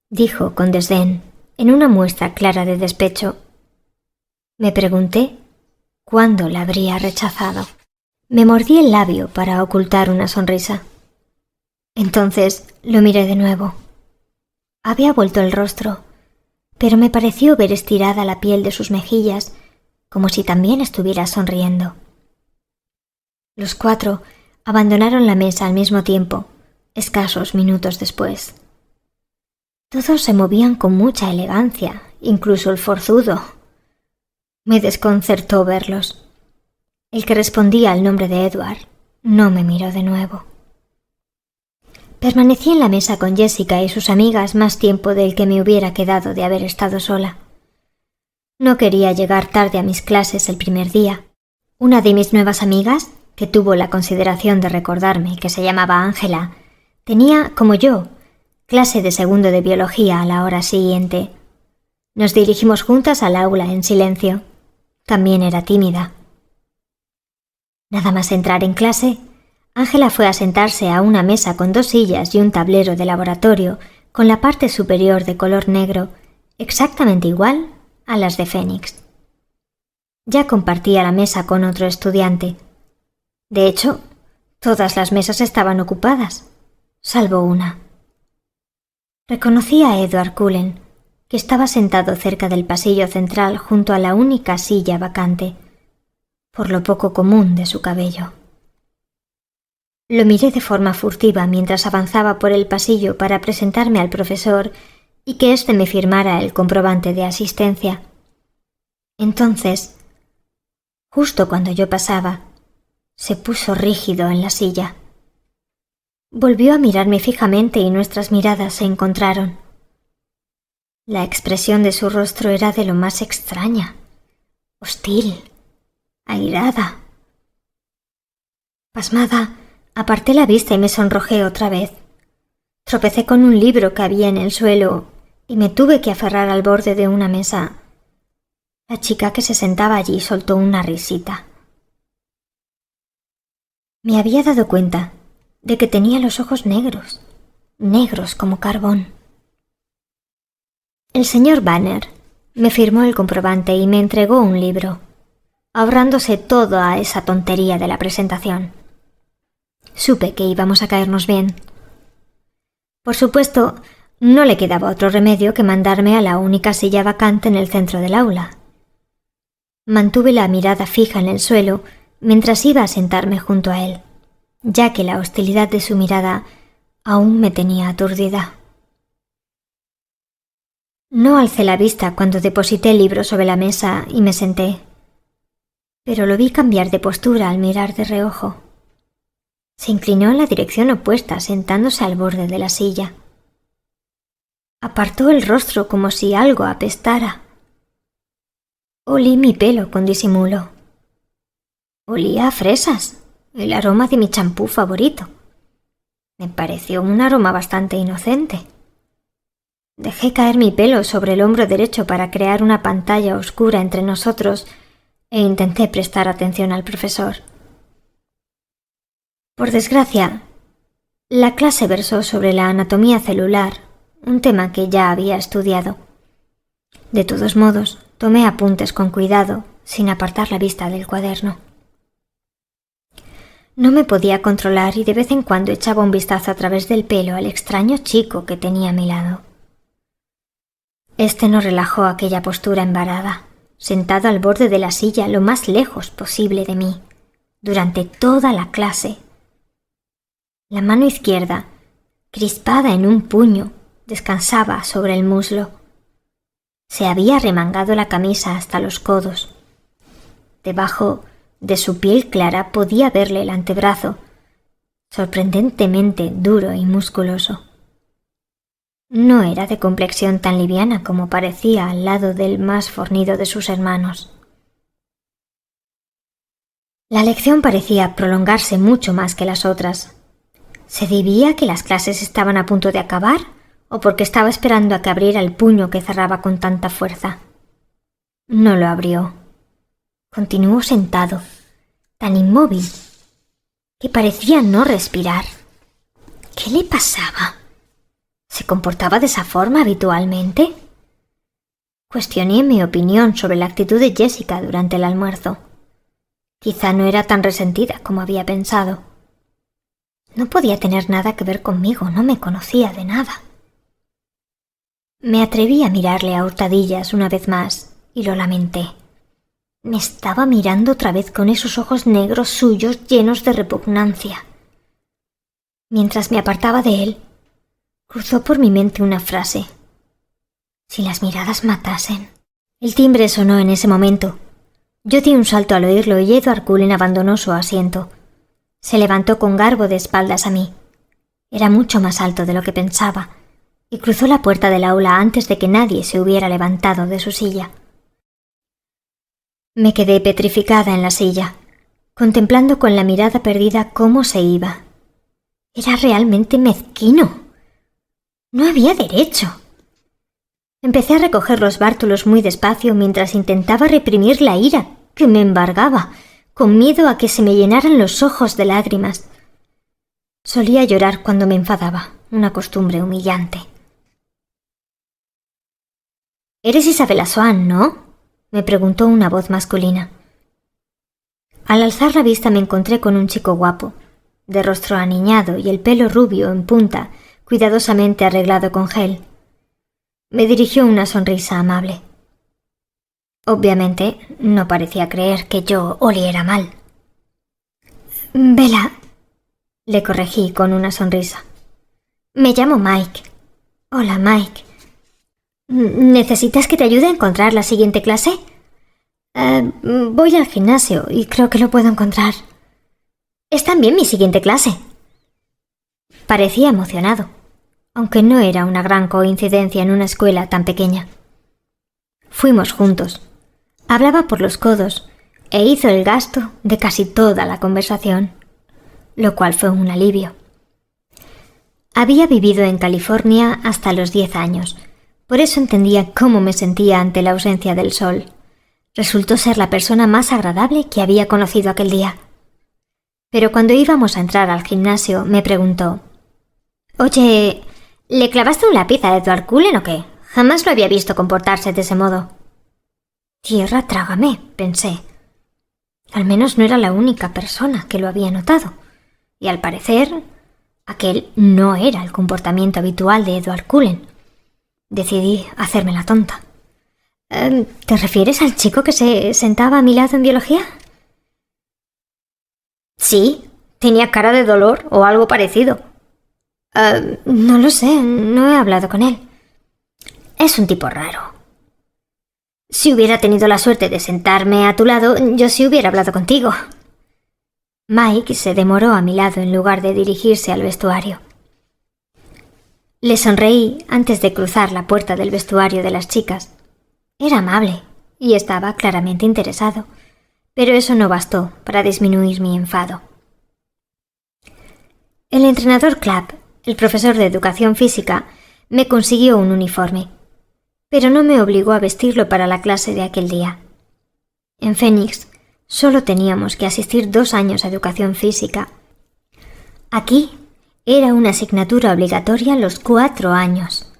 dijo con desdén, en una muestra clara de despecho. Me pregunté cuándo la habría rechazado. Me mordí el labio para ocultar una sonrisa. Entonces lo miré de nuevo. Había vuelto el rostro, pero me pareció ver estirada la piel de sus mejillas, como si también estuviera sonriendo. Los 4 abandonaron la mesa al mismo tiempo, escasos minutos después. Todos se movían con mucha elegancia, incluso el forzudo. Me desconcertó verlos. El que respondía al nombre de Edward no me miró de nuevo. Permanecí en la mesa con Jessica y sus amigas más tiempo del que me hubiera quedado de haber estado sola. No quería llegar tarde a mis clases el primer día. Una de mis nuevas amigas, que tuvo la consideración de recordarme que se llamaba Ángela, tenía, como yo, clase de segundo de biología a la hora siguiente. Nos dirigimos juntas al aula en silencio. También era tímida. Nada más entrar en clase, Ángela fue a sentarse a una mesa con 2 sillas y un tablero de laboratorio con la parte superior de color negro, exactamente igual a las de Fénix. Ya compartía la mesa con otro estudiante. De hecho, todas las mesas estaban ocupadas, salvo una. Reconocí a Edward Cullen, que estaba sentado cerca del pasillo central junto a la única silla vacante, por lo poco común de su cabello. Lo miré de forma furtiva mientras avanzaba por el pasillo para presentarme al profesor y que éste me firmara el comprobante de asistencia. Entonces, justo cuando yo pasaba, se puso rígido en la silla. Volvió a mirarme fijamente y nuestras miradas se encontraron. La expresión de su rostro era de lo más extraña, hostil, airada. Pasmada, aparté la vista y me sonrojé otra vez. Tropecé con un libro que había en el suelo y me tuve que aferrar al borde de una mesa. La chica que se sentaba allí soltó una risita. Me había dado cuenta de que tenía los ojos negros, negros como carbón. El señor Banner me firmó el comprobante y me entregó un libro, ahorrándose toda esa tontería de la presentación. Supe que íbamos a caernos bien. Por supuesto, no le quedaba otro remedio que mandarme a la única silla vacante en el centro del aula. Mantuve la mirada fija en el suelo mientras iba a sentarme junto a él, ya que la hostilidad de su mirada aún me tenía aturdida. No alcé la vista cuando deposité el libro sobre la mesa y me senté, pero lo vi cambiar de postura al mirar de reojo. Se inclinó en la dirección opuesta, sentándose al borde de la silla. Apartó el rostro como si algo apestara. Olí mi pelo con disimulo. Olía a fresas, el aroma de mi champú favorito. Me pareció un aroma bastante inocente. Dejé caer mi pelo sobre el hombro derecho para crear una pantalla oscura entre nosotros e intenté prestar atención al profesor. Por desgracia, la clase versó sobre la anatomía celular, un tema que ya había estudiado. De todos modos, tomé apuntes con cuidado, sin apartar la vista del cuaderno. No me podía controlar y de vez en cuando echaba un vistazo a través del pelo al extraño chico que tenía a mi lado. Este no relajó aquella postura embarada, sentado al borde de la silla lo más lejos posible de mí, durante toda la clase. La mano izquierda, crispada en un puño, descansaba sobre el muslo. Se había remangado la camisa hasta los codos. Debajo de su piel clara podía verle el antebrazo, sorprendentemente duro y musculoso. No era de complexión tan liviana como parecía al lado del más fornido de sus hermanos. La lección parecía prolongarse mucho más que las otras. ¿Se debía a que las clases estaban a punto de acabar o porque estaba esperando a que abriera el puño que cerraba con tanta fuerza? No lo abrió. Continuó sentado, tan inmóvil, que parecía no respirar. ¿Qué le pasaba? ¿Se comportaba de esa forma habitualmente? Cuestioné mi opinión sobre la actitud de Jessica durante el almuerzo. Quizá no era tan resentida como había pensado. No podía tener nada que ver conmigo, no me conocía de nada. Me atreví a mirarle a hurtadillas una vez más y lo lamenté. Me estaba mirando otra vez con esos ojos negros suyos llenos de repugnancia. Mientras me apartaba de él, cruzó por mi mente una frase. Si las miradas matasen. El timbre sonó en ese momento. Yo di un salto al oírlo y Edward Cullen abandonó su asiento. Se levantó con garbo de espaldas a mí. Era mucho más alto de lo que pensaba, y cruzó la puerta del aula antes de que nadie se hubiera levantado de su silla. Me quedé petrificada en la silla, contemplando con la mirada perdida cómo se iba. Era realmente mezquino. No había derecho. Empecé a recoger los bártulos muy despacio mientras intentaba reprimir la ira que me embargaba, con miedo a que se me llenaran los ojos de lágrimas. Solía llorar cuando me enfadaba, una costumbre humillante. «Eres Isabella Swan, ¿no?», me preguntó una voz masculina. Al alzar la vista me encontré con un chico guapo, de rostro aniñado y el pelo rubio en punta, cuidadosamente arreglado con gel. Me dirigió una sonrisa amable. Obviamente no parecía creer que yo oliera mal. «Bella», le corregí con una sonrisa. «Me llamo Mike». «Hola, Mike. ¿Necesitas que te ayude a encontrar la siguiente clase?» Voy al gimnasio y creo que lo puedo encontrar. «Es también mi siguiente clase». Parecía emocionado, aunque no era una gran coincidencia en una escuela tan pequeña. Fuimos juntos. Hablaba por los codos e hizo el gasto de casi toda la conversación, lo cual fue un alivio. Había vivido en California hasta los 10 años, por eso entendía cómo me sentía ante la ausencia del sol. Resultó ser la persona más agradable que había conocido aquel día. Pero cuando íbamos a entrar al gimnasio me preguntó: «Oye, ¿le clavaste un lápiz a Edward Cullen o qué? Jamás lo había visto comportarse de ese modo». «Tierra, trágame», pensé. Al menos no era la única persona que lo había notado, y al parecer aquel no era el comportamiento habitual de Edward Cullen. Decidí hacerme la tonta. «¿Te refieres al chico que se sentaba a mi lado en biología?» «Sí, tenía cara de dolor o algo parecido». No lo sé, no he hablado con él. Es un tipo raro. Si hubiera tenido la suerte de sentarme a tu lado, yo sí hubiera hablado contigo». Mike se demoró a mi lado en lugar de dirigirse al vestuario. Le sonreí antes de cruzar la puerta del vestuario de las chicas. Era amable y estaba claramente interesado, pero eso no bastó para disminuir mi enfado. El entrenador Clapp, el profesor de educación física, me consiguió un uniforme, pero no me obligó a vestirlo para la clase de aquel día. En Phoenix solo teníamos que asistir 2 años a educación física. Aquí era una asignatura obligatoria los 4 años.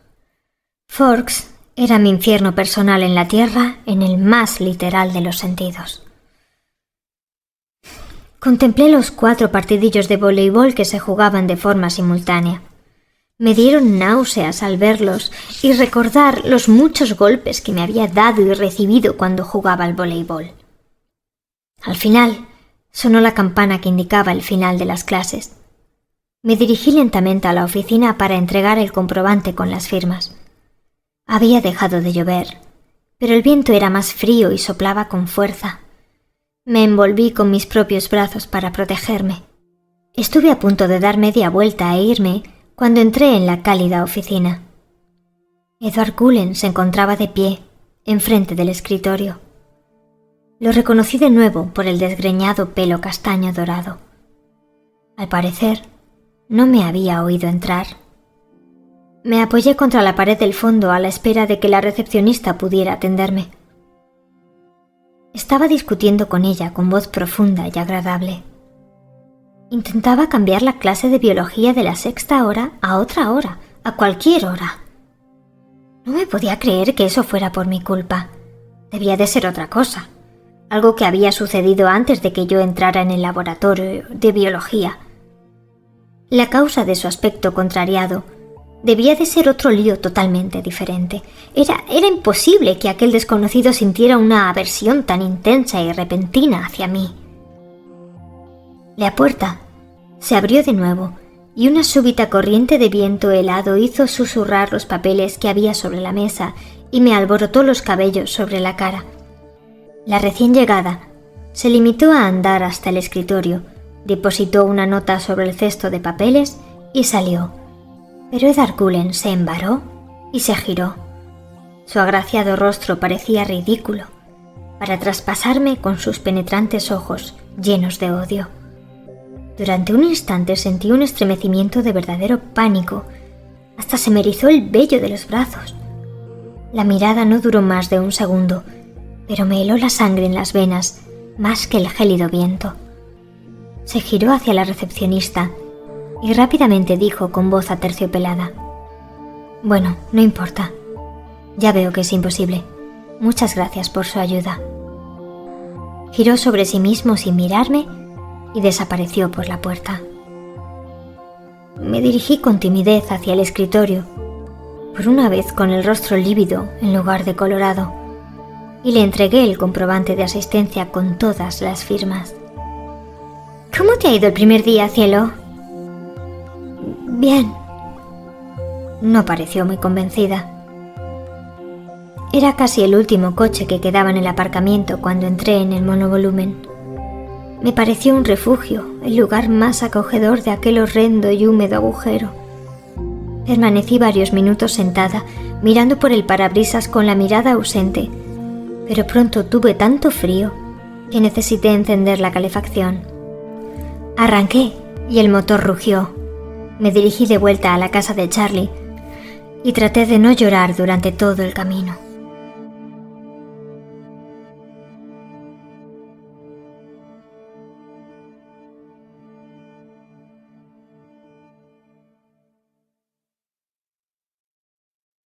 Forks era mi infierno personal en la tierra en el más literal de los sentidos. Contemplé los 4 partidillos de voleibol que se jugaban de forma simultánea. Me dieron náuseas al verlos y recordar los muchos golpes que me había dado y recibido cuando jugaba al voleibol. Al final, sonó la campana que indicaba el final de las clases. Me dirigí lentamente a la oficina para entregar el comprobante con las firmas. Había dejado de llover, pero el viento era más frío y soplaba con fuerza. Me envolví con mis propios brazos para protegerme. Estuve a punto de dar media vuelta e irme cuando entré en la cálida oficina. Edward Cullen se encontraba de pie, enfrente del escritorio. Lo reconocí de nuevo por el desgreñado pelo castaño dorado. Al parecer, no me había oído entrar. Me apoyé contra la pared del fondo a la espera de que la recepcionista pudiera atenderme. Estaba discutiendo con ella con voz profunda y agradable. Intentaba cambiar la clase de biología de la sexta hora a otra hora, a cualquier hora. No me podía creer que eso fuera por mi culpa. Debía de ser otra cosa, algo que había sucedido antes de que yo entrara en el laboratorio de biología. La causa de su aspecto contrariado debía de ser otro lío totalmente diferente. Era imposible que aquel desconocido sintiera una aversión tan intensa y repentina hacia mí. La puerta se abrió de nuevo y una súbita corriente de viento helado hizo susurrar los papeles que había sobre la mesa y me alborotó los cabellos sobre la cara. La recién llegada se limitó a andar hasta el escritorio, depositó una nota sobre el cesto de papeles y salió. Pero Edward Cullen se embaró y se giró. Su agraciado rostro parecía ridículo para traspasarme con sus penetrantes ojos llenos de odio. Durante un instante sentí un estremecimiento de verdadero pánico. Hasta se me erizó el vello de los brazos. La mirada no duró más de un segundo, pero me heló la sangre en las venas más que el gélido viento. Se giró hacia la recepcionista y rápidamente dijo con voz aterciopelada: «Bueno, no importa. Ya veo que es imposible. Muchas gracias por su ayuda». Giró sobre sí mismo sin mirarme y desapareció por la puerta. Me dirigí con timidez hacia el escritorio, por una vez con el rostro lívido en lugar de colorado, y le entregué el comprobante de asistencia con todas las firmas. «¿Cómo te ha ido el primer día, cielo?» «Bien». No pareció muy convencida. Era casi el último coche que quedaba en el aparcamiento cuando entré en el monovolumen. Me pareció un refugio, el lugar más acogedor de aquel horrendo y húmedo agujero. Permanecí varios minutos sentada, mirando por el parabrisas con la mirada ausente, pero pronto tuve tanto frío que necesité encender la calefacción. Arranqué y el motor rugió. Me dirigí de vuelta a la casa de Charlie y traté de no llorar durante todo el camino.